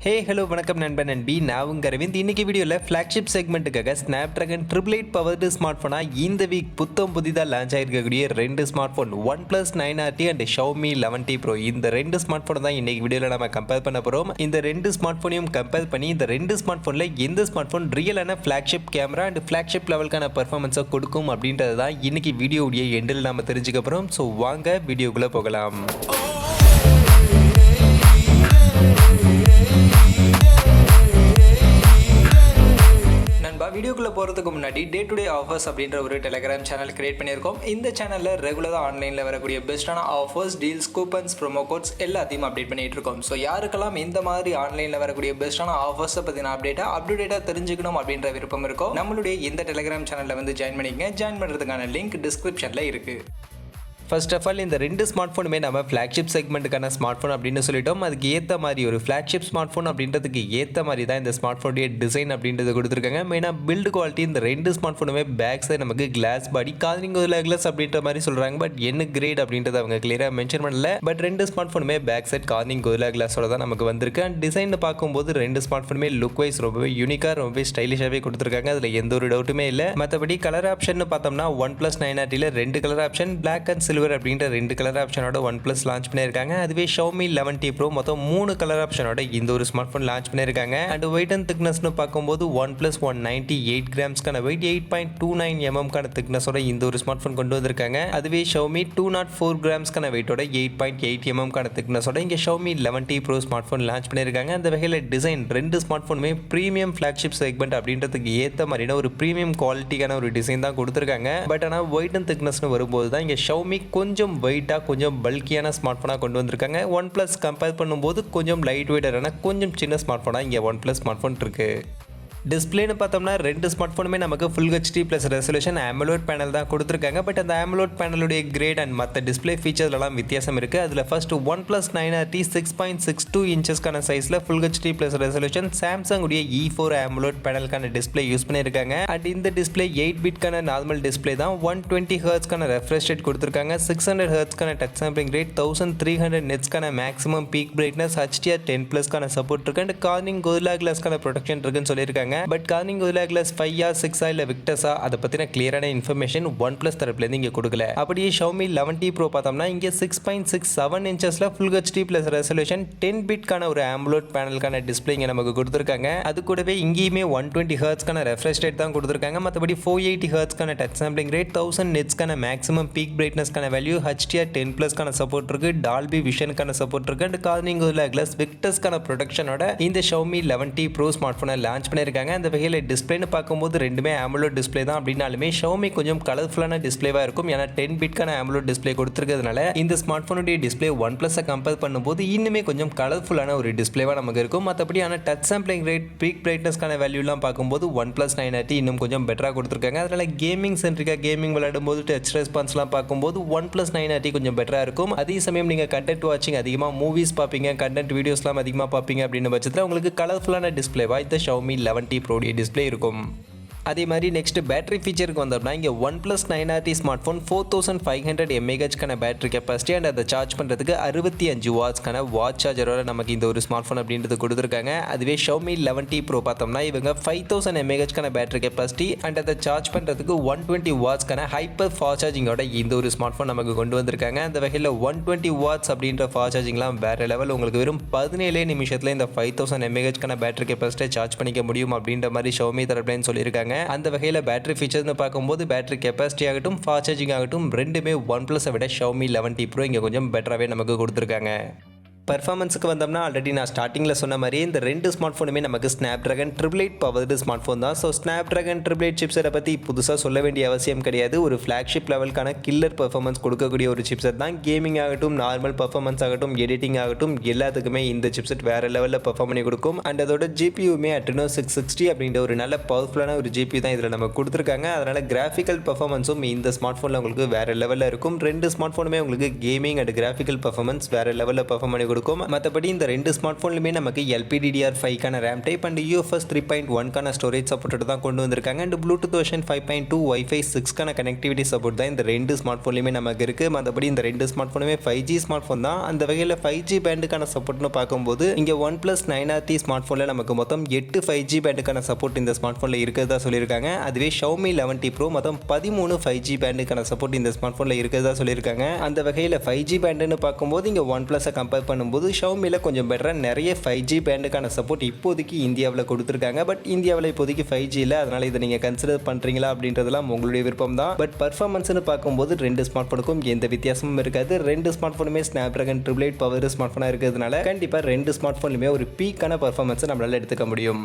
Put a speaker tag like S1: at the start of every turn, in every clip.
S1: Hey hello வணக்கம் நண்பன் நண்பி நான் உங்கள் அரவிந்த். இன்னைக்கு வீடியோவில் ஃப்ளாக்ஷிப் செக்மெண்ட்டுக்காக ஸ்னாப்ட்ராகன் 888 பவர்டு ஸ்மார்ட் ஃபோனாக இந்த வீக் புதிதாக லான்ச் ஆகிருக்கக்கூடிய ரெண்டு smart phone OnePlus 9RT and Xiaomi 11T Pro. இந்த ரெண்டு ஸ்மார்ட் ஃபோனை தான் இன்னைக்கு வீடியோவில் நம்ம கம்பேர் பண்ண போகிறோம். இந்த ரெண்டு ஸ்மார்ட் ஃபோனையும் கம்பேர் பண்ணி இந்த ரெண்டு ஸ்மார்ட் ஃபோனில் எந்த ஸ்மார்ட் ஃபோன் ரியலான ஃப்ளாக்ஷிப் கேமரா அண்ட் ஃப்ளாக்ஷிப் லெவலுக்கான பர்ஃபார்மன்ஸை கொடுக்கும் அப்படின்றது தான் இன்னைக்கு வீடியோடைய எண்டில் நம்ம தெரிஞ்சுக்க போகிறோம். ஸோ வாங்க வீடியோக்குள்ளே போகலாம். வீடியோக்குள்ளே போகிறதுக்கு முன்னாடி டே டு டே ஆஃபர்ஸ் அப்படின்ற ஒரு டெலிகிராம் சேனல் கிரியேட் பண்ணியிருக்கோம். இந்த சேனலில் ரெகுலராக ஆன்லைனில் வரக்கூடிய பெஸ்ட்டான offers, deals, coupons, promo quotes எல்லாத்தையும் அப்டேட் பண்ணிட்டு இருக்கோம். ஸோ யாருக்கெல்லாம் இந்த மாதிரி ஆன்லைனில் வரக்கூடிய பெஸ்ட்டான ஆஃபர்ஸை பற்றின அப்டேட்டாக தெரிஞ்சுக்கணும் அப்படின்ற விருப்பம் இருக்கும், நம்மளுடைய இந்த டெலிகிராம் சேனலில் வந்து ஜாயின் பண்ணிக்கங்க. ஜாயின் பண்ணுறதுக்கான லிங்க் டிஸ்கிரிப்ஷனில் இருக்குது. ஃபர்ஸ்ட் ஆஃப் ஆல் இந்த ரெண்டு ஸ்மார்ட் ஃபோனுமே நம்ம ஃப்ளாக்ஷிப் செக்மெண்ட்டுக்கான ஸ்மார்ட் ஃபோன் அப்படின்னு சொல்லிட்டோம். அதுக்கு ஏற்ற மாதிரி ஒரு ஃப்ளாக்ஷிப் ஸ்மார்ட் ஃபோன் அப்படின்றதுக்கு ஏற்ற மாதிரி தான் இந்த ஸ்மார்ட் ஃபோனுடைய டிசைன் அப்படின்றது கொடுத்துருக்காங்க. மெயினாக பில்டு குவாலிட்டி இந்த ரெண்டு ஸ்மார்ட் ஃபோனுமே பேக் சைடு நமக்கு கிளாஸ் பாடி, கார்னிங் கிளாஸ் அப்படின்ற மாதிரி சொல்கிறாங்க. பட் என்ன கிரேட் அப்படின்றத அவங்க கிளியராக மென்ஷன் பண்ணல. பட் ரெண்டு ஸ்மார்ட் ஃபோனுமே பேக் சைட் கார்னிங் கிளாஸோட தான் நமக்கு வந்திருக்கு. அண்ட் டிசைன் பார்க்கும்போது ரெண்டு ஸ்மார்ட் ஃபோனுமே லுக் வைஸ் ரொம்பவே யூனிக்காக, ரொம்பவே ஸ்டைலிஷாகவே கொடுத்துருக்காங்க. அதில் எந்த ஒரு டவுட்டுமே இல்லை. மற்றபடி கலர் ஆப்ஷன் பார்த்தோம்னா OnePlus 9RTயில் ரெண்டு colour option, black and silver அப்படின்ற ரெண்டு கலர் ஆப்ஷனோட OnePlus லான்ச் பண்ணியிருக்காங்க. அதுவே Xiaomi 11T Pro மொத்தம் 3 கலர் ஆப்ஷனோட இந்த ஒரு ஸ்மார்ட் ஃபோன் லான்ச் பண்ணியிருக்காங்க. அண்ட் வெயிட் அண்ட் திக்னஸ்னு பார்க்கும்போது OnePlus 198 கிராம்ஸ்க்கான வெயிட், 8.29 mm திக்னஸோட இந்த ஒரு ஸ்மார்ட் ஃபோன் கொண்டு வந்திருக்காங்க. அதுவே Xiaomi 204 கிராம்ஸ்க்கான வெயிட்டோட 8.8 mm திக்னஸோட இங்கே Xiaomi 11T Pro smart phone launch பண்ணியிருக்காங்க. அந்த வகையில் டிசைன் ரெண்டு ஸ்மார்ட் ஃபோனுமே ப்ரீமியம் ஃப்ளாக்ஷிப் செக்மெண்ட் அப்படின்றதுக்கு ஏற்ற மாதிரியான ஒரு ப்ரீமியம் குவாலிட்டிக்கான ஒரு டிசைன் தான் கொடுத்துருக்காங்க. பட் ஆனால் வெயிட் அண்ட் திக்னஸ்னு வரும்போது தான் இங்கே Xiaomi கொஞ்சம் வெயிட்டாக, கொஞ்சம் பல்கியான ஸ்மார்ட் ஃபோனாக கொண்டு வந்திருக்காங்க. OnePlus கம்பேர் பண்ணும்போது கொஞ்சம் லைட் வெயிட்டான கொஞ்சம் சின்ன ஸ்மார்ட் ஃபோனாக இங்கே OnePlus ஸ்மார்ட் ஃபோன் இருக்குது. டிஸ்பிளேன்னு பார்த்தோம்னா ரெண்டு ஸ்மார்ட் ஃபோனுமே நமக்கு full HD plus resolution AMOLED panel தான் கொடுத்துருக்காங்க. பட் அந்த AMOLED பேனலுடைய கிரேட் அண்ட் மற்ற டிஸ்பிளே ஃபீச்சர்லாம் வித்தியாசம் இருக்குது. அதில் ஃபர்ஸ்ட் OnePlus 9RT 6.62 இன்ச்சஸ்க்கான சைஸில் full HD plus resolution Samsung உடைய E4 AMOLED பேனலுக்கான டிஸ்பிளே யூஸ் பண்ணியிருக்காங்க. அண்ட் இந்த டிஸ்பிளே 8 பிட்கான நார்மல் டிஸ்பிளே தான். 120 ஹெர்ட்ஸ்க்கான ரெஃப்ரெஷ் ரேட் கொடுத்துருக்காங்க. 600 ஹெர்ட்ஸ்க்கான டச் சாம்பிளிங் ரேட், 1300 நெட்ஸ்க்கான மேக்ஸிமம் பீக் பிரைட்னஸ், HDR10+க்கான சப்போர்ட் இருக்கு. அண்ட் கார்னிங் கிளாஸ்க்கான ப்ரொடெக்ஷன் இருக்குன்னு சொல்லியிருக்காங்க. பட் கார்னிங் கிளாஸ் 5 6 இல்ல விக்டஸா அதை பத்தின கிளியரான இன்ஃபர்மேஷன் OnePlus தரப்புல இருந்து இங்க கொடுக்கல. அப்படியே Xiaomi 11T Pro பார்த்தோம்னா இங்க 6.67 இன்ச்சஸ்ல ஃபுல் ஹெச்டி பிளஸ் ரெசல்யூஷன் 10 பிட்கான ஒரு AMOLED பேனலுக்கான டிஸ்பிளே இங்க நமக்கு கொடுத்துருக்காங்க. அது கூடவே இங்கேயுமே 120 ஹெர்ட்ஸ்க்கான ரெஃப்ரெஷ் ரேட் தான் கொடுத்துருக்காங்க. மற்றபடி 480 ஹெர்ட்ஸ்க்கான டச் சாம்பிளிங் ரேட், 1000 நெட்ஸ்க்கான மேக்ஸிமம் பீக் பிரைட்னஸ்க்கான வேல்யூ, HDR10+க்கான சப்போர்ட் இருக்கு, டால்பி விஷனுக்கான சப்போர்ட் இருக்கு. அண்ட் கார்னிங் கிளாஸ் விக்டஸ்க்கான ப்ரொடெக்ஷனோட இந்த Xiaomi 11T Pro ஸ்மார்ட் ஃபோனை லான்ச் பண்ணியிருக்காங்க. அந்த வகையில் டிஸ்பிளேன்னு பார்க்கும்போது ரெண்டுமே AMOLED டிஸ்பிளே தான். அப்படின்னாலுமே Xiaomi கொஞ்சம் கலர்ஃபுல்லான டிஸ்பிளேவாக இருக்கும். ஏன்னா 10 பிட்கான AMOLED டிஸ்பிளே கொடுத்துருக்கிறதுனால இந்த ஸ்மார்ட் ஃபோனுடைய டிஸ்பிளே OnePlus கம்பேர் பண்ணும்போது இன்னுமே கொஞ்சம் கலர்ஃபுல்லான ஒரு டிஸ்பிளேவாக நமக்கு இருக்கும். மற்றபடி ஆனால் டச் சாம்பிளிங் ரேட், பீக் பிரைட்னஸ்க்கான வேல்யூலாம் பார்க்கும்போது OnePlus 9RT இன்னும் கொஞ்சம் பெட்டராக கொடுத்துருக்காங்க. அதனால கேமிங் சென்ட்ரிக்காக கேமிங் விளையாடும் போது டச் ரெஸ்பான்ஸ்லாம் பார்க்கும்போது OnePlus 9RT கொஞ்சம் பெட்டராக இருக்கும். அதே சமயம் நீங்கள் கண்டென்ட் வாட்சிங் அதிகமாக மூவிஸ் பார்ப்பீங்க, கண்டென்ட் வீடியோஸ்லாம் அதிகமாக பார்ப்பீங்க அப்படின்னு பட்சத்தில் உங்களுக்கு கலர்ஃபுல்லான டிஸ்பிளேவாக இந்த Xiaomi 11T Pro டிஸ்பிளே இருக்கும். அதே மாதிரி நெக்ஸ்ட் பேட்டரி ஃபீச்சருக்கு வந்தோம்னா இங்கே OnePlus 9RT ஸ்மார்ட் ஃபோன் 4500 mAhக்கான பேட்டரி கெப்பாசிட்டி அண்ட் அதை சார்ஜ் பண்ணுறதுக்கு 65 வாட்ஸ்க்கான வாட்ச் சார்ஜரோட நமக்கு இந்த ஒரு ஸ்மார்ட் ஃபோன் அப்படின்றது கொடுத்துருக்காங்க. அதுவே Xiaomi 11T Pro பார்த்தோம்னா இவங்க 5000 mAhக்கான பேட்டரி கெப்பாசிட்டி அண்ட் அதை சார்ஜ் பண்ணுறதுக்கு 120 வாட்ஸ்க்கான ஹைப்பர் ஃபாஸ்ட் சார்ஜிங்கோட இந்த ஒரு ஸ்மார்ட் ஃபோன் நமக்கு கொண்டு வந்திருக்காங்க. அந்த வகையில் 120 வாட்ஸ் அப்படின்ற ஃபாஸ்ட் சார்ஜிங்லாம் வேற லெவல். உங்களுக்கு வெறும் 17 நிமிஷத்தில் இந்த 5000 mAhக்கான பேட்டரி கெப்பாசிட்டியை சார்ஜ் பண்ணிக்க முடியும் அப்படின்ற மாதிரி Xiaomi தரப்புலன்னு சொல்லியிருக்காங்க. அந்த வகையில் பேட்டரி ஃபீச்சர்ஸ்னு பார்க்கும்போது பேட்டரி கெப்பாசிட்டி ஆகட்டும், ஃபாஸ்ட் சார்ஜிங் ஆகட்டும், ரெண்டுமே OnePlus விட Xiaomi 11T Pro இங்கே கொஞ்சம் பெட்டராகவே நமக்கு கொடுத்துருக்காங்க. பர்ஃபார்மன்ஸுக்கு வந்தோம்னா ஆல்ரெடி நான் ஸ்டார்டிங்கில் சொன்ன மாதிரி இந்த ரெண்டு ஸ்மார்ட் ஃபோனுமே நமக்கு ஸ்னாப்ட்ராகன் 888 பவர்டு ஸ்மார்ட் ஃபோன் தான். ஸோ ஸ்னாப்ட்ராகன் 888 சிப்செட்டை பற்றி புதுசாக சொல்ல வேண்டிய அவசியம் கிடையாது. ஒரு ஃப்ளாக்ஷிப் லெவலுக்கான கில்லர் பர்ஃபார்மன்ஸ் கொடுக்கக்கூடிய ஒரு சிப்செட் தான். கேமிங் ஆகட்டும், நார்மல் பர்ஃபார்மன்ஸ் ஆகட்டும், எடிட்டிங் ஆகட்டும், எல்லாத்துக்குமே இந்த சிப்செட் வேறு லெவலில் பர்ஃபார்ம் பண்ணி கொடுக்கும். அண்ட் அதோட ஜிபியூமே Adreno 660 அப்படின்ற ஒரு நல்ல பவர்ஃபுல்லான ஒரு ஜிபியூ தான் இதில் நம்ம கொடுத்துருக்காங்க. அதனால் கிராஃபிக்கல் பர்ஃபார்மன்ஸும் இந்த ஸ்மார்ட் ஃபோனில் உங்களுக்கு வேறு லெவலில் இருக்கும். ரெண்டு ஸ்மார்ட் ஃபோனுமே உங்களுக்கு கேமிங் அண்ட் கிராஃபிக்கல் பர்ஃபார்மன்ஸ் வேறு லெவலில் பர்ஃபார்ம் பண்ணி கொடுக்கும்.
S2: கொடுக்கும். மற்றபடி இந்த ரெண்டு ஸ்மார்ட் ஃபோன்லையுமே நமக்கு LPDDR5 RAM type and UFS 3.1 storage support தான் கொண்டு வந்திருக்காங்க. And Bluetooth version 5.2 Wi-Fi 6 connectivity support தான் இந்த ரெண்டு ஸ்மார்ட் ஃபோன்லையுமே நமக்கு இருக்கு. மற்றபடி இந்த ரெண்டு ஸ்மார்ட் ஃபோனுமே 5G ஸ்மார்ட் ஃபோன் தான். அந்த வகையில் 5G பேண்டுக்கான சப்போர்ட்னு பார்க்கும்போது இங்கே OnePlus 9RT ஸ்மார்ட் ஃபோனில் நமக்கு மொத்தம் 8 5G பேண்டுக்கான சப்போர்ட் இந்த ஸ்மார்ட் ஃபோனில் இருக்கிறதா சொல்லியிருக்காங்க. அதுவே Xiaomi 11T Pro மொத்தம் 13 5G பேண்டுக்கான சப்போர்ட் இந்த ஸ்மார்ட் ஃபோனில் இருக்கிறதா சொல்லியிருக்காங்க. அந்த வகையில் 5G பேண்டுன்னு பார்க்கும்போது இங்கே OnePlus-ஐ கம்பேர் பண்ணும்போது Xiaomi-ல கொஞ்சம் பெட்டராக நிறைய 5G பேண்டுக்கான சப்போர்ட் இப்போதைக்கு இந்தியாவில் கொடுத்துருக்காங்க. பட் இந்தியாவில் இப்போதைக்கு 5G இல்லை, அதனால் இதை நீங்கள் கன்சிடர் பண்ணுறீங்களா அப்படின்றதெல்லாம் உங்களுடைய விருப்பம் தான். பட் பர்ஃபார்மன்ஸ்னு பார்க்கும்போது ரெண்டு ஸ்மார்ட் ஃபோனுக்கும் எந்த வித்தியாசமும் இருக்காது. ரெண்டு ஸ்மார்ட் ஃபோனுமே Snapdragon 888 பவர் ஸ்மார்ட் ஃபோனாக இருக்கிறதுனால கண்டிப்பாக ரெண்டு ஸ்மார்ட் ஃபோன்லையுமே ஒரு பீக்கான பர்ஃபார்மன்ஸை நம்மளால் எடுத்துக்க முடியும்.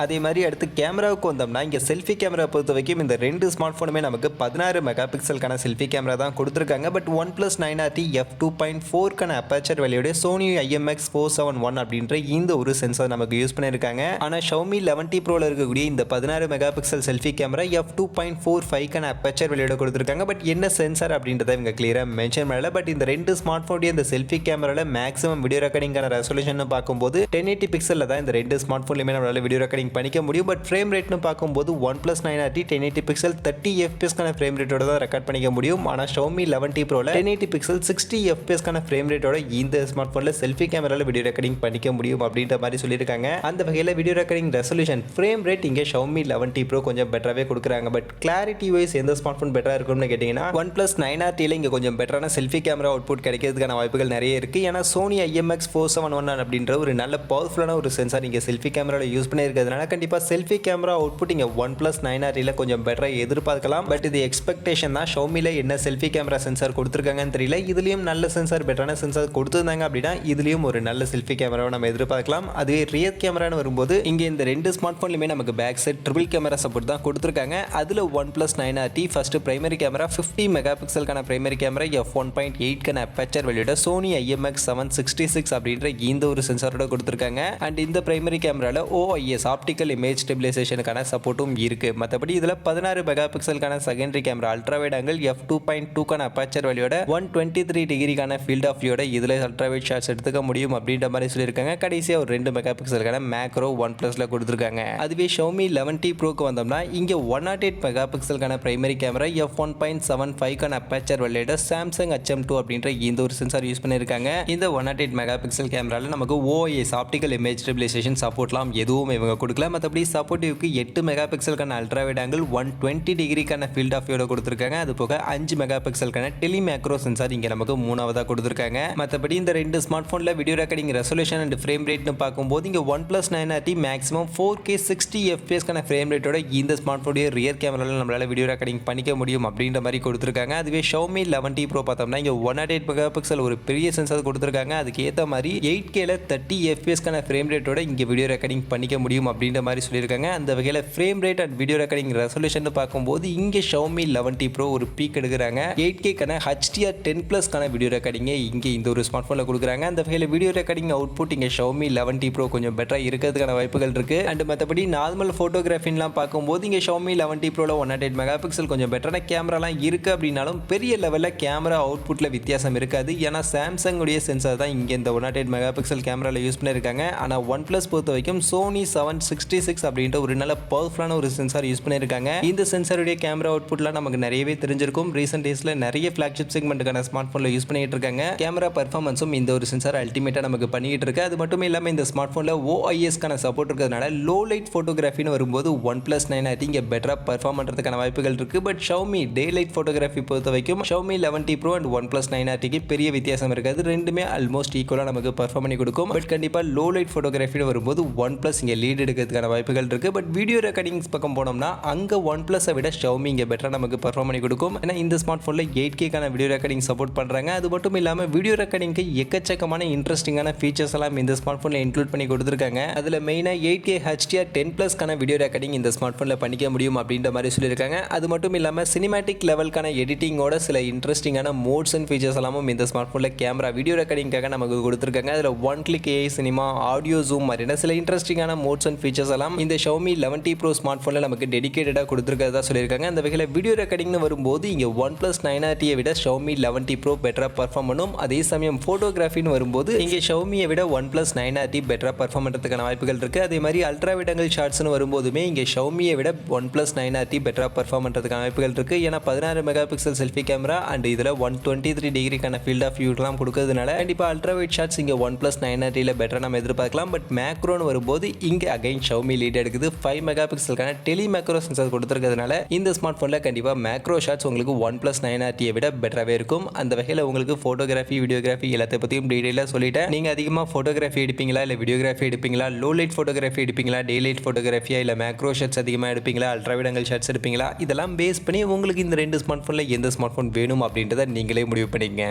S2: அதே மாதிரி அடுத்து கேமராவுக்கு வந்தோம்னா இங்கே செல்ஃபி கேமரா பொறுத்த வரைக்கும் இந்த ரெண்டு ஸ்மார்ட் ஃபோனுமே நமக்கு 16 மெகா பிக்சலுக்கான செல்ஃபி கேமரா தான் கொடுத்துருக்காங்க. But OnePlus 9RT f2.4 aperture வேல்யூட Sony IMX471 அப்படின்ற இந்த ஒரு சென்சார் நமக்கு யூஸ் பண்ணியிருக்காங்க. ஆனால் Xiaomi 11T Proல இருக்கக்கூடிய இந்த 16 mega pixel selfie camera f2.45 aperture வேல்யூட கொடுத்துருக்காங்க. பட் என்ன சென்சார் அப்படின்றத இவங்க கிளியராக மென்ஷன் பண்ணல. பட் இந்த ரெண்டு ஸ்மார்ட் ஃபோனுடைய இந்த செல்ஃபி கேமராவில் மேக்ஸிமம் வீடியோ ரெக்கார்டிங்கான ரெசல்யூஷன் பார்க்கும்போது 1080 பிக்சலில் தான் இந்த ரெண்டு ஸ்மார்ட் ஃபோன்லையுமே நம்மளால் வீடியோ ரெக்கார்டிங் பண்ணிக்க முடியும். பட் ஃப்ரேம் ரேட்னு பார்க்கும்போது OnePlus 9RT 1080 pixel 30 FPS frame ரேட்டோட தான் ரெக்கார்ட் பண்ணிக்க முடியும். ஆனால் Xiaomi 11T Proல 1080 பிக்சல் 60 FPS ஃப்ரேம் ரேட்டோட இந்த ஸ்மார்ட் ஃபோனில் செல்ஃபி கேமராவில் வீடியோ ரெக்கார்டிங் பண்ணிக்க முடியும் அப்படின்ற மாதிரி சொல்லியிருக்காங்க. அந்த வகையில் video recording resolution frame rate இங்கே Xiaomi 11T Pro கொஞ்சம் பெட்டராகவே கொடுக்குறாங்க. பட் கிளாரிட்டி வைஸ் எந்த ஸ்மார்ட் ஃபோன் பெட்டராக இருக்கும்னு கேட்டிங்கன்னா OnePlus 9RTல இங்கே கொஞ்சம் பெட்டரான செல்ஃபி கேமரா அவுட்புட் கிடைக்கிறதுக்கான வாய்ப்புகள் நிறைய இருக்குது. ஏன்னா Sony IMX471 அப்படின்ற ஒரு நல்ல பவர்ஃபுல்லான ஒரு சென்சார் இங்கே செல்ஃபி கேமராவில் யூஸ் பண்ணியிருக்கிறதுனால கண்டிப்பாக செல்ஃபி கேமரா அவுட்புட் இங்கே OnePlus 9RTல கொஞ்சம் பெட்டராக எதிர்பார்க்கலாம். பட் இது எக்ஸ்பெக்டேஷன் தான். Xiaomi-ல என்ன செல்ஃபி கேமரா சென்சார் கொடுத்துருக்காங்கன்னு தெரியல. இதுலேயும் நல்ல சென்சார் பெட்டரான சென்சார் கொடுத்துருந்தாங்க அப்படின்னா இதுலேயும் ஒரு நல்ல செல்ஃபி கேமராவை நம்ம எதிர்பார்க்கலாம். அதுவே ரியர் கேமரான்னு வரும்போது இங்கே இந்த ரெண்டு ஸ்மார்ட் ஃபோன்லையுமே நமக்கு back side triple camera support தான் கொடுத்துருக்காங்க. அதில் OnePlus 9RT first primary camera 50 mega பிக்சலுக்கான பிரைமரி கேமரா f1.8 அப்பேச்சர் வேல்யூட Sony IMX766 அப்படின்ற இந்த ஒரு சென்சாரோட கொடுத்துருக்காங்க. அண்ட் இந்த பிரைமரி கேமரால OIS ஆப்டிக்கல் இமேஜ் ஸ்டெபிலைசேஷனுக்கான சப்போர்ட்டும் இருக்கு. மற்றபடி இதில் 16 மெகா பிக்சலுக்கான secondary camera ultra wide angle f2.2 aperture வேல்யூட 123 டிகிரிக்கான ஃபீல்ட் ஆஃப் வியூட இதில் அல்ட்ரா வைட் ஷாட்ஸ் எடுத்துக்க முடியும் அப்படின்ற மாதிரி சொல்லியிருக்காங்க. கடைசியாக ஒரு 2 மெகா பிக்சலுக்கான மேக்ரோ OnePlusல கொடுத்துருக்காங்க. அதுவே Xiaomi 11T Proக்கு வந்தோம்னா இங்கே 108 மெகா பிக்சலுக்கான பிரைமரி கேமரா f1.75 அப்பேச்சர் வேல்யூட Samsung HM2 அப்படின்ற இந்த ஒரு சென்சார் யூஸ் பண்ணியிருக்காங்க. இந்த 108 மெகா பிக்சல் கேமரால நமக்கு OIS ஆப்டிக்கல் இமேஜ் ஸ்டெபிலைசேஷன் சப்போர்ட்லாம் எதுவும் இவங்க கொடுக்கல. மற்றபடி சப்போர்ட்டிவ்க்கு 8 மெகா பிக்சலுக்கான அல்ட்ரா வைட் ஆங்கிள் 120 டிகிரிக்கான ஃபீல்ட் ஆஃப் வியூட கொடுத்துருக்காங்க. அது போக 5 மெகா பிக்சலுக்கான டெலி மேக்ரோ சென்சார் இங்கே நமக்கு மூணாவதாக கொடுத்துருக்காங்க. மற்றபடி இந்த ரெண்டு ஸ்மார்ட் ஃபோனில் video recording resolution and frame ரேட்னு பார்க்கும்போது இங்கே OnePlus 9RT maximum 4K 60 FPS frame ரேட்டோட இந்த ஸ்மார்ட் ஃபோனுடைய ரியர் கேமராவில் நம்மளால் வீடியோ ரெக்கார்டிங் பண்ணிக்க முடியும் அப்படின்ற மாதிரி கொடுத்துருக்காங்க. அதுவே Xiaomi 11T Pro பார்த்தோம்னா இங்கே 108 மெகா பிக்சல் ஒரு பெரிய சென்சார் கொடுத்துருக்காங்க. அதுக்கு ஏற்ற மாதிரி 8Kல 30 FPS ஃப்ரேம் ரேட்டோட இங்கே வீடியோ ரெக்கார்டிங் பண்ணிக்க முடியும் அப்படின்ற மாதிரி சொல்லியிருக்காங்க. அந்த வகையில் frame rate and video recording resolution பார்க்கும்போது இங்கே Xiaomi 11T Pro ஒரு பீக் எடுக்கிறாங்க. 8K HDR10+ வீடியோ ரெக்கார்டிங்கை இங்கே இந்த ஒரு ஸ்மார்ட் ஃபோனில் கொடுக்குறாங்க. அந்த வகையில் வீடியோ ரெக்கார்டிங் அவுட்புட் இங்கே Xiaomi 11T Pro கொஞ்சம் பெட்டராக இருக்கிறதுக்கான வாய்ப்புகள் இருக்குது. அண்ட் மற்றபடி நார்மல் ஃபோட்டோகிராஃபின்லாம் பார்க்கும்போது இங்கே Xiaomi 11T Proல 108 மெகா பிக்சல் கொஞ்சம் பெட்டரான கேமராலாம் இருக்குது அப்படின்னாலும் பெரிய லெவலில் கேமரா அவுட்புட்டில் வித்தியாசம் இருக்காது. ஏன்னா Samsung உடைய சென்சார் தான் இங்கே இந்த 108 மெகா பிக்சல் கேமராவில் யூஸ் பண்ணியிருக்காங்க. ஆனால் OnePlus பொறுத்த வரைக்கும் Sony 766 அப்படின்ற ஒரு நல்ல பவர்ஃபுல்லான ஒரு சென்சார் யூஸ் பண்ணியிருக்காங்க. இந்த சென்சாருடைய கேமரா அவுட்புட்லாம் நமக்கு நிறையவே தெரிஞ்சிருக்கும். ரீசெண்ட் டேஸில் நிறைய ஃபிளாக்ஷிப் செக்மெண்ட்டுக்கான ஸ்மார்ட் ஃபோனில் யூஸ் பண்ணிட்டு இருக்காங்க. கேமரா பர்ஃபார்மன்ஸும் இந்த ஒரு சென்சார் அல்டிமேட்டாக நமக்கு பண்ணிட்டு இருக்கு. அது மட்டும் இல்லாமல் இந்த ஸ்மார்ட் ஃபோனில் OIS-க்கான சப்போர்ட் இருக்கிறதுனால லோ லைட் ஃபோட்டோகிராஃபின்னு வரும்போது OnePlus 9RT இங்கே பெட்டராக பர்ஃபார்ம் பண்ணுறதுக்கான வாய்ப்புகள் இருக்குது. But Xiaomi day light photography பொறுத்த வரைக்கும் Xiaomi 11T Pro and OnePlus 9RTக்கு பெரிய வித்தியாசம் இருக்காது. ரெண்டுமே ஆல்மோஸ்ட் ஈக்குவலாக நமக்கு பர்ஃபார்ம் பண்ணி கொடுக்கும். பட் கண்டிப்பாக லோ லைட் ஃபோட்டோகிராஃபின்னு வரும்போது OnePlus இங்கே லீட் எடுக்கிறதுக்கான வாய்ப்புகள் இருக்குது. பட் வீடியோ ரெக்கார்டிங்ஸ் பக்கம் போனோம்னா அங்கே OnePlus-ஐ விட Xiaomi இங்கே பெட்டராக நமக்கு பர்ஃபார்ம் பண்ணி கொடுக்கும். ஏன்னா இந்த ஸ்மார்ட் ஃபோனில் 8K வீடியோ ரெக்கார்டிங் சப்போர்ட் பண்ணுறாங்க. அது மட்டும் இல்லாமல் வீடியோ ரெக்கார்டிங்க்கு எக்கச்சக்கமான இன்ட்ரெஸ்டிங்கான ஃபீச்சர்ஸ் எல்லாம் இந்த ஸ்மார்ட் ஃபோனில் இன்க்ளூட் பண்ணி கொடுத்துருக்காங்க. அதில் மெயினாக 8K HDR10+ வீடியோ ரெக்கார்டிங் இந்த ஸ்மார்ட் ஃபோனில் பண்ணிக்க முடியும் அப்படின்ற மாதிரி சொல்லியிருக்காங்க. அது மட்டும் இல்லாமல் சினிமேட்டிக் லெவலுக்கான எடிட்டிங்கோட சில இன்ட்ரெஸ்டிங்கான மோட்ஸ் அண்ட் ஃபீச்சர்ஸ் எல்லாமும் இந்த ஸ்மார்ட் ஃபோனில் கேமரா வீடியோ ரெக்கார்டிங்காக நமக்கு கொடுத்துருக்காங்க. அதில் 1 click AI cinema, audio zoom மாதிரியான சில இன்ட்ரெஸ்டிங்கான மோட்ஸ் அண்ட் ஃபீச்சர்ஸ் எல்லாம் இந்த Xiaomi 11T Pro ஸ்மார்ட் ஃபோனில் நமக்கு டெடிகேட்டடாக கொடுத்துருக்கிறதா சொல்லியிருக்காங்க. அந்த வகையில் வீடியோ ரெக்கார்டிங்னு வரும்போது இங்கே OnePlus 9RT விட Xiaomi 11T Pro பெட்டராக பர்ஃபார்ம் பண்ணும். அதே சமயம் ஃபோட்டோகிராஃபின்னு வரும்போது இங்கே Xiaomiயை விட OnePlus 9RT பெட்டராக பர்ஃபார்ம் பண்ணுறதுக்கான வாய்ப்புகள் இருக்குது. அதே மாதிரி அல்ட்ரா விடங்கள் ஷார்ட்ஸ்னு வரும்போதுமே இங்கே Xiaomiயை விட OnePlus 9RT பெட்டராக பர்ஃபார்ம் பண்ணுறதுக்கான வாய்ப்புகள் இருக்குது. ஏன்னா 16 mega pixel selfie camera and இதில் 123 டிகிரிக்கான ஃபீல்ட் ஆஃப் வியூலாம் கொடுக்கறதுனால கண்டிப்பாக அல்ட்ரா வைட் ஷாட்ஸ் இங்கே OnePlus 9RTயில் பெட்டராக நம்ம எதிர்பார்க்கலாம். பட் மேக்ரோன்னு வரும்போது இங்கே அகைன் Xiaomi லீட் எடுக்குது. 5 மெகா பிக்சலுக்கான டெலி மேக்ரோ சென்சார் கொடுத்துருக்கிறதுனால இந்த ஸ்மார்ட் ஃபோனில் கண்டிப்பாக மேக்ரோ ஷாட்ஸ் உங்களுக்கு OnePlus 9RTயை விட பெட்டராகவே இருக்கும். அந்த வகையில் உங்களுக்கு ஃபோட்டோகிராஃபி வீடியோகிராஃபி எல்லாத்தை பற்றியும் டீட்டெயிலாக சொல்லிட்டேன். நீங்கள் அதிகமாக ஃபோட்டோகிராஃபி எடுப்பீங்களா இல்லை வீடியோகிராஃபி எடுப்பீங்களா, லோ லைட் ஃபோட்டோகிராஃபி எடுப்பீங்களா, டே லைட் ஃபோட்டோகிராஃபியா இல்லை மேக்ரோ ஷாட்ஸ் அதிகமாக எடுப்பீங்களா, அல்ட்ரா விடங்கள் ஷாட்ஸ் எடுப்பீங்களா, இதெல்லாம் பேஸ் பண்ணி உங்களுக்கு இந்த ரெண்டு ஸ்மார்ட் ஃபோனில் எந்த ஸ்மார்ட் ஃபோன் வேணும் அப்படின்றத நீங்களே முடிவு பண்ணிக்கங்க.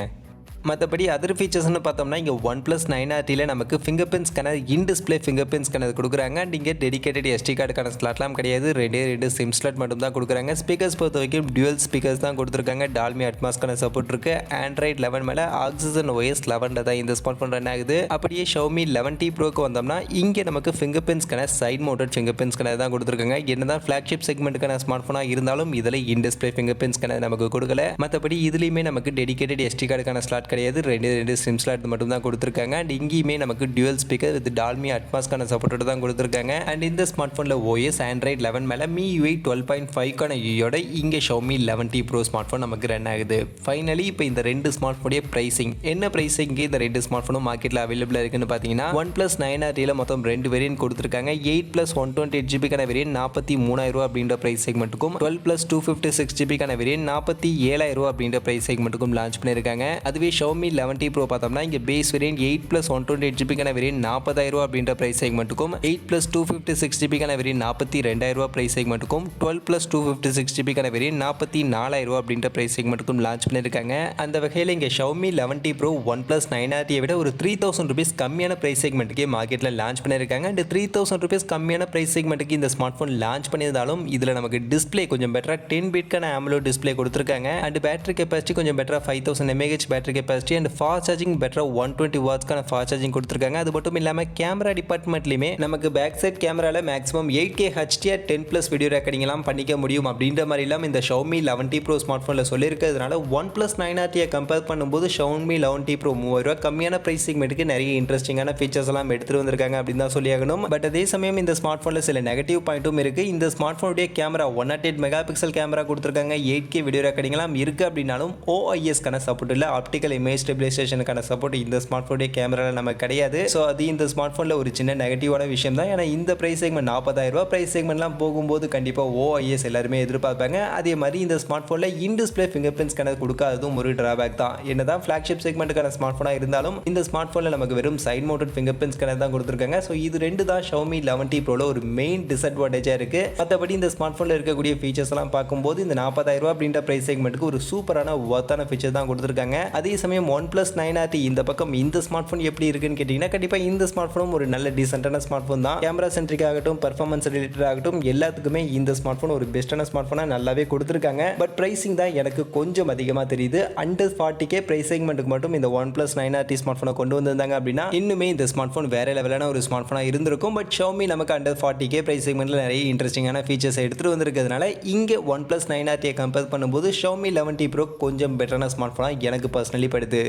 S2: மற்றபடி அதர் ஃபீச்சர்ஸ்னு பார்த்தோம்னா இங்கே OnePlus 9RTயில் நமக்கு ஃபிங்கர் பிரிண்ட் ஸ்கேனர் இன் டிஸ்பிளே ஃபிங்கர் பிரிண்ட் ஸ்கேனர் கொடுக்குறாங்க. அண்ட் இங்கே டெடிகேட்டட் SD கார்டுக்கான ஸ்லாட்லாம் கிடையாது. ரெண்டு சிம் ஸ்லாட் மட்டும் தான் கொடுக்குறாங்க. ஸ்பீக்கர்ஸ் பொறுத்த வரைக்கும் டியூவல் ஸ்பீக்கர்ஸ் தான் கொடுத்துருக்காங்க. டால்மி அட்மாஸ்க்கான சப்போர்ட் இருக்குது. Android 11 மேலே Oxygen OS 11 தான் இந்த ஸ்மார்ட் ஃபோன் ரன் ஆகுது. அப்படியே Xiaomi 11T Proக்கு வந்தோம்னா இங்கே நமக்கு finger print scanner side mounted finger print scanner தான் கொடுத்துருக்காங்க. என்னதான் ஃப்ளாக்ஷிப் செக்மெண்ட்டுக்கான ஸ்மார்ட் ஃபோனாக இருந்தாலும் இதில் in display finger print scanner நமக்கு கொடுக்கல. மற்றபடி இதுலேயுமே நமக்கு டெடிகேட்டட் SD கார்டுக்கான ஸ்லாட் கிடையாது. ரெண்டு சிம் ஸ்லாட் மட்டும் தான் கொடுத்துருக்காங்க. அண்ட் இங்கேயுமே நமக்கு டியூவல் ஸ்பீக்கர் வித் டால்மி அட்மாஸ்க்கான சப்போர்ட்டோட தான் கொடுத்துருக்காங்க. அண்ட் இந்த ஸ்மார்ட் ஃபோனில் OS Android 11 மேலே MIUI 12.5க்கான யூயோட இங்கே Xiaomi 11T Pro smart phone நமக்கு ரன் ஆகுது. ஃபைனலி இப்போ இந்த ரெண்டு ஸ்மார்ட் ஃபோனுடைய ப்ரைசிங் என்ன ப்ரைஸிங்கு இந்த ரெண்டு ஸ்மார்ட் ஃபோனும் மார்க்கெட்டில் அவைலபிளாக இருக்குன்னு பார்த்தீங்கன்னா OnePlus 9RTயில் மொத்தம் 2 வேரியன்ட் கொடுத்துருக்காங்க. 8+128GB வேரியன்ட் 43,000 அப்படின்ற ப்ரைஸ் செக்மெண்ட்டுக்கும் 12+256GB வேரியன்ட் 47,000 அப்படின்ற ப்ரைஸ் செக்மெண்ட்டுக்கும் லான்ச் பண்ணியிருக்காங்க. அதுவே Xiaomi 11T Pro பார்த்தோம்னா இங்கே பேஸ் வேரியன்ட் 8+128GB வேரியன்ட் 40,000 அப்படின்ற ப்ரைஸ் செக்மெண்ட்டுக்கும் 8+256GB வேரியன்ட் 42,000 ப்ரைஸ் செக்மெண்ட்டுக்கும் 12+256GB வேரியன்ட் 44,000 அப்படின்ற ப்ரைஸ் செக்மெண்ட்டுக்கும் லான்ச் பண்ணியிருக்காங்க. அந்த வகையில் இங்கே Xiaomi 11T Pro OnePlus 9RTயை விட ஒரு 3,000 rupees கம்மியான ப்ரைஸ் செக்மெண்ட்டுக்கே மார்க்கெட்டில் லான்ச் பண்ணியிருக்காங்க. அண்ட் 3,000 rupees கம்மியான ப்ரைஸ் செக்மெண்ட்டுக்கு இந்த ஸ்மார்ட் ஃபோன் லான்ச் பண்ணியிருந்தாலும் இதில் நமக்கு டிஸ்பிளே கொஞ்சம் பெட்டராக 10 பிட்கான AMOLED டிஸ்பிளே கொடுத்துருக்காங்க. அண்ட் பேட்டரி கெப்பாசிட்டி கொஞ்சம் பெட்டராக 5000 mAh battery capacity and fast charging பெட்டராக 120 வாட்ஸ்க்கான ஃபாஸ்ட் சார்ஜிங் கொடுத்துருக்காங்க. அது மட்டும் இல்லாமல் கேமரா டிபார்ட்மெண்ட்லையுமே நமக்கு பேக் சைட் கேமராவில் மேக்ஸிமம் 8K HDR 10+ வீடியோ ரெக்கார்டிங்லாம் பண்ணிக்க முடியும் அப்படின்ற மாதிரிலாம் இந்த Xiaomi 11T Pro ஸ்மார்ட் ஃபோனில் சொல்லியிருக்கிறதுனால OnePlus 9RTயை கம்பேர் பண்ணும்போது Xiaomi 11T Pro 3000 கம்மியான ப்ரைஸ் செக்மெண்ட்டுக்கு நிறைய இன்ட்ரெஸ்டிங்கான ஃபீச்சர்ஸ் எல்லாம் எடுத்துகிட்டு வந்திருக்காங்க அப்படின்னு தான் சொல்லியாகணும். பட் அதே சமயம் இந்த ஸ்மார்ட் ஃபோனில் சில நெகட்டிவ் பாயிண்ட்டும் இருக்குது. இந்த ஸ்மார்ட் ஃபோனுடைய கேமரா 108 மெகா பிக்சல் கேமரா கொடுத்துருக்காங்க. 8K வீடியோ ரெக்கார்டிங்லாம் இருக்குது அப்படின்னாலும் OISக்கான சப்போர்ட் இல்லை. ஆப்டிக்கல் இமேஜ் ஸ்டெபிலைசேஷனுக்கான சப்போர்ட் இந்த ஸ்மார்ட் ஃபோனுடைய கேமராவில் நமக்கு கிடையாது. ஸோ அது இந்த ஸ்மார்ட் ஃபோனில் ஒரு சின்ன நெகட்டிவான விஷயம் தான். ஏன்னா இந்த ப்ரைஸ் செக்மெண்ட் 40,000 ப்ரைஸ் செக்மெண்ட்லாம் போகும்போது கண்டிப்பாக OIS எல்லாருமே எதிர்பார்ப்பாங்க. அதே மாதிரி இந்த ஸ்மார்ட் ஃபோனில் in display finger print scanner கொடுக்காததும் ஒரு டிராபேக் தான். என்னதான் ஃப்ளாக்ஷிப் செக்மெண்ட்டுக்கான ஸ்மார்ட் ஃபோனாக இருந்தாலும் இந்த ஸ்மார்ட் ஃபோனில் நமக்கு வெறும் side mounted finger print scanner தான் கொடுத்துருக்காங்க. ஸோ இது ரெண்டு தான் Xiaomi 11T Proல ஒரு மெயின் டிஸ்அட்வான்டேஜாக இருக்குது. மற்றபடி இந்த ஸ்மார்ட் ஃபோனில் இருக்கக்கூடிய ஃபீச்சர்ஸ் எல்லாம் பார்க்கும்போது இந்த 40,000 அப்படின்ற ப்ரைஸ் செக்மெண்ட்டுக்கு ஒரு சூப்பரான ஒர்த்தான ஃபீச்சர் தான் கொடுத்துருக்காங்க. அதே சமயம் OnePlus 9RT இந்த பக்கம் இந்த ஸ்மார்ட் ஃபோன் எப்படி இருக்குன்னு கேட்டிங்கன்னா கண்டிப்பாக இந்த ஸ்மார்ட் ஃபோனும் ஒரு நல்ல டீசென்டான ஸ்மார்ட் ஃபோன் தான். கேமரா சென்ட்ரிக் ஆகட்டும், பர்ஃபார்மன்ஸ் ரிலேட்டட் ஆகட்டும், எல்லாத்துக்குமே இந்த ஸ்மார்ட் ஃபோன் ஒரு பெஸ்ட்டான ஸ்மார்ட் ஃபோனாக நல்லாவே கொடுத்துருக்காங்க. பட் ப்ரைசிங் தான் எனக்கு கொஞ்சம் அதிகமாக தெரியுது. அண்டர் 40K ப்ரைஸ் செக்மெண்ட்டுக்கு மட்டும் இந்த OnePlus 9RT ஸ்மார்ட் ஃபோனை கொண்டு வந்திருந்தாங்க அப்படின்னா இன்னுமே இந்த ஸ்மார்ட் ஃபோன் வேற லெவலான ஒரு ஸ்மார்ட் ஃபோனாக இருந்திருக்கும். பட் Xiaomi நமக்கு அண்டர் 40K ப்ரைஸ் செக்மெண்ட்டில் நிறைய இன்ட்ரெஸ்டிங்கான ஃபீச்சர்ஸ் எடுத்துகிட்டு வந்திருக்கிறதுனால இங்கே OnePlus 9RTயை கம்பேர் பண்ணும்போது Xiaomi 11T Pro கொஞ்சம் பெட்டரான ஸ்மார்ட் ஃபோனாக எனக்கு பர்சனலி படுது.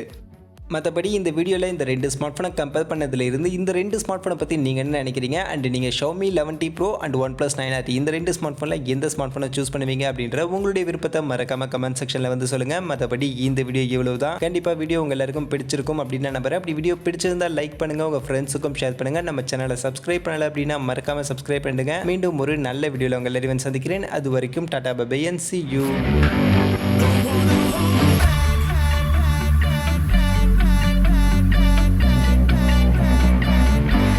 S2: மற்றபடி இந்த வீடியோவில் இந்த ரெண்டு ஸ்மார்ட் ஃபோனை கம்பேர் பண்ணதுலேருந்து இந்த ரெண்டு ஸ்மார்ட் ஃபோனை பற்றி நீங்கள் என்ன நினைக்கிறீங்க அண்ட் நீங்கள் Xiaomi 11T Pro and OnePlus 9RT இந்த ரெண்டு ஸ்மார்ட் ஃபோனில் எந்த ஸ்மார்ட் ஃபோனை சூஸ் பண்ணுவீங்க அப்படின்ற உங்களுடைய விருப்பத்தை மறக்காம கமெண்ட் செக்ஷனில் வந்து சொல்லுங்கள். மற்றபடி இந்த வீடியோ இவ்வளவு தான். கண்டிப்பாக வீடியோ உங்கள் எல்லாருக்கும் பிடிச்சிருக்கும் அப்படின்னு நம்புறேன். அப்படி வீடியோ பிடிச்சிருந்தால் லைக் பண்ணுங்கள், உங்கள் ஃப்ரெண்ட்ஸுக்கும் ஷேர் பண்ணுங்கள். நம்ம சேனலை சப்ஸ்கிரைப் பண்ணலை அப்படின்னா மறக்காமல் சப்ஸ்கிரைப் பண்ணுங்கள். மீண்டும் ஒரு நல்ல வீடியோவில் உங்கள் எல்லாரையும் சந்திக்கிறேன். அது வரைக்கும் tata bye bye and see you.